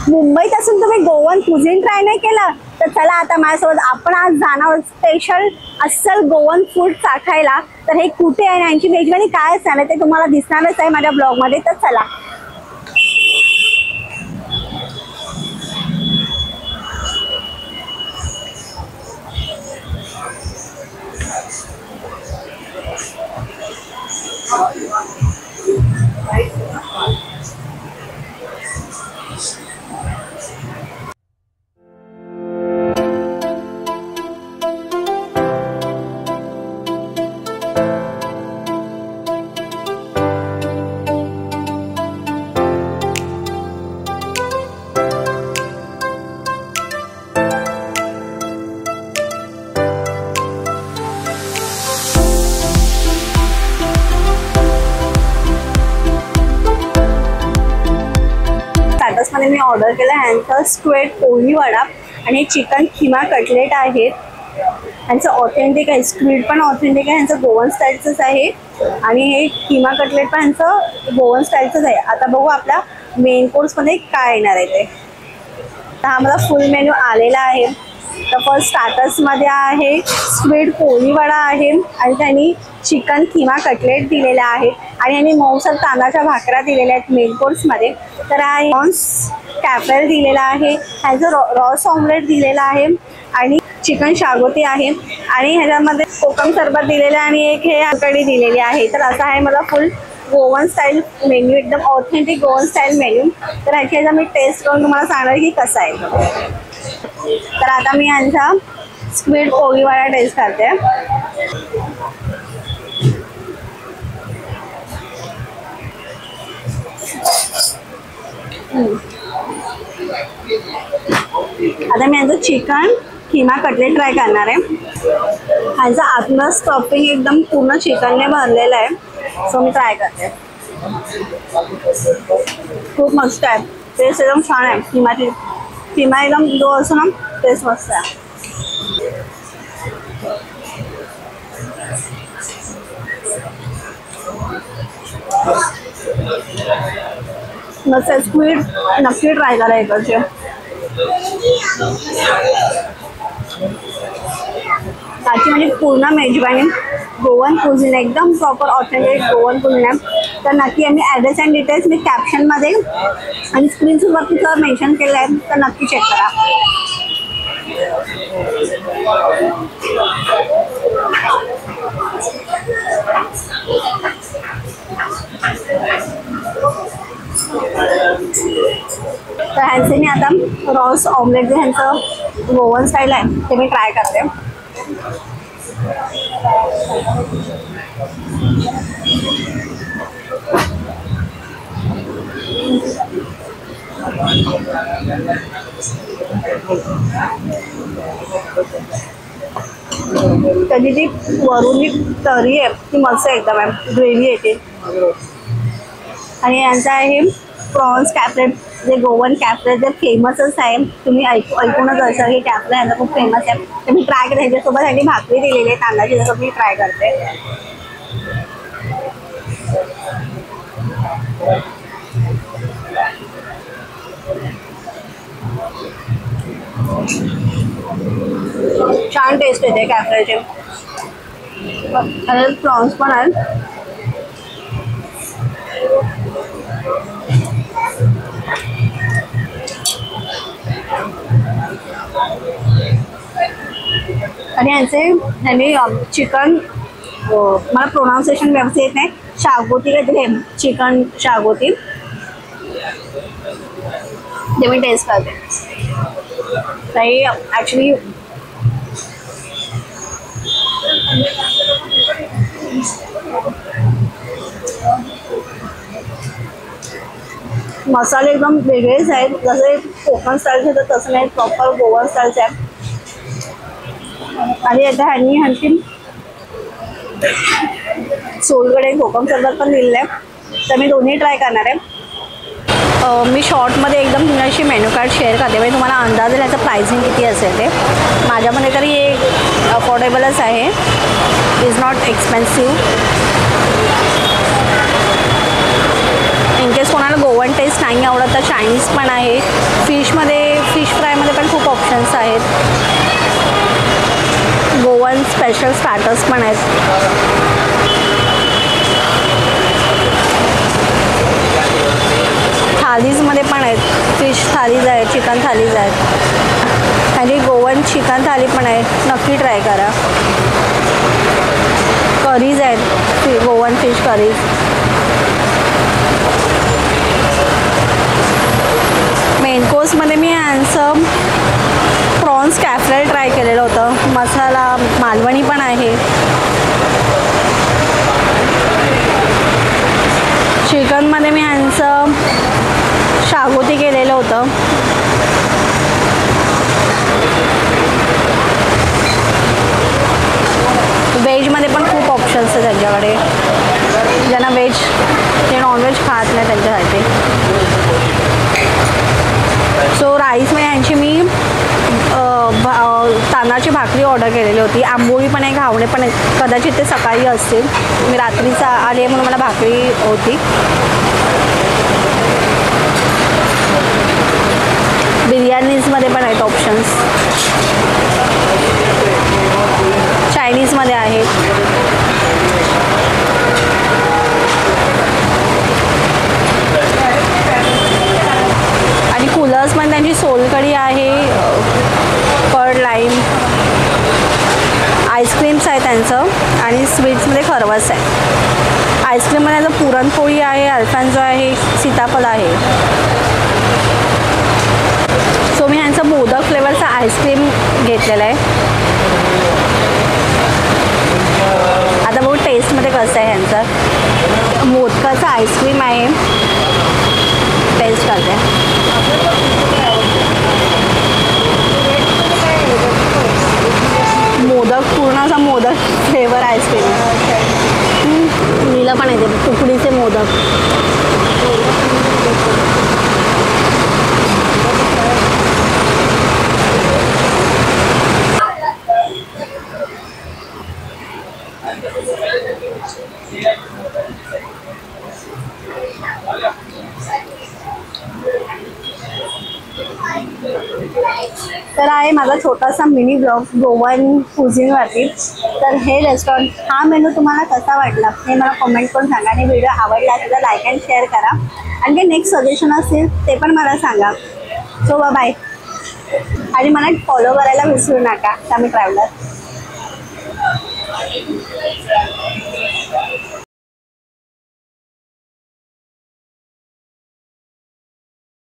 मुंबईत असून तुम्ही गोवन कुझिन ट्राय नाही केलं तर चला आता माझ्यासोबत आपण आज जाणार स्पेशल अस्सल गोवन फूड चाखायला. तर हे कुठे आहे आणि यांची मेजवानी काय असणार ते तुम्हाला दिसणारच आहे माझ्या ब्लॉगमध्ये. तर चला. मध्ये मी ऑर्डर केला ह्यांचं स्क्वेड पोळी वडा आणि चिकन खिमा कटलेट आहेत. ह्यांचं ऑथेंटिक आहे. स्क्विड पण ऑथेंटिक आहे, ह्यांचं गोवन स्टाईलचंच आहे आणि हे खिमा कटलेट पण ह्यांचं गोवन स्टाईलचंच आहे. आता बघू आपल्या मेन कोर्समध्ये काय येणार आहे ते. तर हा मला फुल मेन्यू आलेला आहे. तर फर्स्ट स्टार्टर्समध्ये आहे स्क्विड पोळी वडा आहे आणि त्यांनी चिकन खिमा कटलेट दिलेला आहे आणि यांनी मऊसर तांदळाच्या भाकऱ्या दिलेल्या आहेत मेन कोर्समध्ये. तर हा प्रॉन्स कॅफ्रेल दिलेला आहे, ह्याचं रॉस ऑमलेट दिलेला आहे आणि चिकन शागोती आहे आणि ह्याच्यामध्ये कोकम सरबत दिलेलं आहे आणि एक हे कढी दिलेली आहे. तर असं आहे मला फुल गोवन स्टाईल मेन्यू, एकदम ऑथेंटिक गोवन स्टाईल मेन्यू. तर ह्याची मी टेस्ट करून तुम्हाला सांगणार की कसं आहे. तर आता मी यांचा स्क्विड पोळी वडा टेस्ट करते. आता मी यांचं चिकन खिमा कटलेट ट्राय करणार आहे. ह्यांचं आतलं स्टफिंग एकदम पूर्ण चिकनने भरलेलं आहे. सो मी ट्राय करते. खूप मस्त आहे, टेस्ट एकदम छान आहे. खिमा एकदम जो असतो ना टेस्ट मस्त आहे. मस्त स्क्विड नक्की ट्राय करा इकडचे. त्याची म्हणजे पूर्ण मेजवानी गोवन कुझिन एकदम प्रॉपर ऑथेंटिक गोवन कुझिन आहे. तर नक्की आम्ही ॲड्रेस अँड डिटेल्स मी कॅप्शनमध्ये आणि स्क्रीनवरती जर मेन्शन केलं आहे तर नक्की चेक करा. तर ह्यांचे मी आता रॉस ऑमलेट जे ह्यांचं गोवन स्टाईल आहे ते मी ट्राय करते. त्याची जी वरून तरी आहे ती मस्त एकदम आहे, ग्रेव्ही येते. आणि यांचं आहे प्रॉन्स कॅफ्रेट, जे गोवन कॅफ्रेट जे फेमसच आहे. तुम्ही ऐकूनच असाल की कॅफ्रेट यांचा खूप फेमस आहे. तर मी ट्राय करते. ह्याच्यासोबत ह्यांनी भाकरी दिलेली आहे तांदळाची, जसं मी ट्राय करते. छान टेस्ट येते कॅफ्रेचे. प्रॉन्स पण आहेत. आणि ह्यांनी चिकन, मला प्रोनाउन्सिएशन व्यवस्थित येत नाही, शागोती काहीतरी चिकन शागोती ते मी टेस्ट करते. काही ॲक्च्युली मसाले एकदम वेगळेच आहेत. जसे कोकण स्टाईलचे तर तसं नाही, प्रॉपर गोवन स्टाईलचे आहे. आणि आता ह्यांची सोलकडे कोकम सरबत पण दिलेलं आहे. तर मी दोन्ही ट्राय करणार आहे. मी शॉर्टमध्ये एकदम तुमच्याशी मेन्यू कार्ड शेअर करते, म्हणजे तुम्हाला अंदाज येईल याचं प्राइसिंग किती असेल ते. माझ्यामध्ये तरी हे अफोर्डेबलच आहे, is not expensive. In case कोणाला गोवन टेस्ट चायनीज नाही आवडत तर चायनीज पण आहे. फिशमध्ये फिश फ्रायमध्ये पण खूप ऑप्शन्स आहेत. गोवन स्पेशल स्टार्टर्स पण आहेत. थालीजमध्ये पण आहेत. फिश थालीज आहेत, चिकन थालीज आहेत आणि गोवन चिकन थाली पण आहे. नक्की ट्राय करा. करीज आहेत, गोवन फिश करीज. मेन कोर्समध्ये मी यांचं प्रॉन्स कॅफ्रेल ट्राय केलेलं होतं. मसाला मालवणी पण आहे. चिकनमध्ये मी यांचं शागोती केलेलं होतं. व्हेजमध्ये पण खूप ऑप्शन्स आहेत त्यांच्याकडे. ज्यांना व्हेज जे नॉनव्हेज खात नाही त्यांच्यासाठी. सो राईसमध्ये यांची मी तांदळाची भाकरी ऑर्डर केलेली होती. आंबोळी पण आहे, घावणे पण आहे. कदाचित ते सकाळी असतील. मी रात्रीचा आले म्हणून मला भाकरी होती. बिर्याणीजमध्ये पण आहेत ऑप्शन्स. चायनीजमध्ये आहेत. आणि कूलर्स पण त्यांची सोलकढी आहे, कर्ड लाईम. आईस्क्रीम्स आहे त्यांचं आणि स्वीट्समध्ये खरवस आहे. आईस्क्रीममध्ये त्यांचं पुरणपोळी आहे, अल्फान्सो आहे, सीताफळ आहे. सो मी ह्यांचं मोदक फ्लेवरचं आईस्क्रीम घेतलेलं आहे. आता बघू टेस्टमध्ये कसं आहे ह्यांचं. मोदकाचं आईस्क्रीम आहे, टेस्ट करते. मोदक पूर्ण असा मोदक फ्लेवर आईस्क्रीम. नीला पण येते तुकडीचे मोदक. तर आहे माझा छोटासा मिनी ब्लॉग गोवन कुझिनवरती. तर हे रेस्टॉरंट, हा मेनू तुम्हाला कसा वाटला हे मला कमेंट करून सांगा. आणि व्हिडिओ आवडला तर लाईक अँड शेअर करा. आणि काही नेक्स्ट सजेशन असेल ते पण मला सांगा. सो बाय. आणि मला फॉलो करायला विसरू नका. आम्ही ट्रॅव्हलर.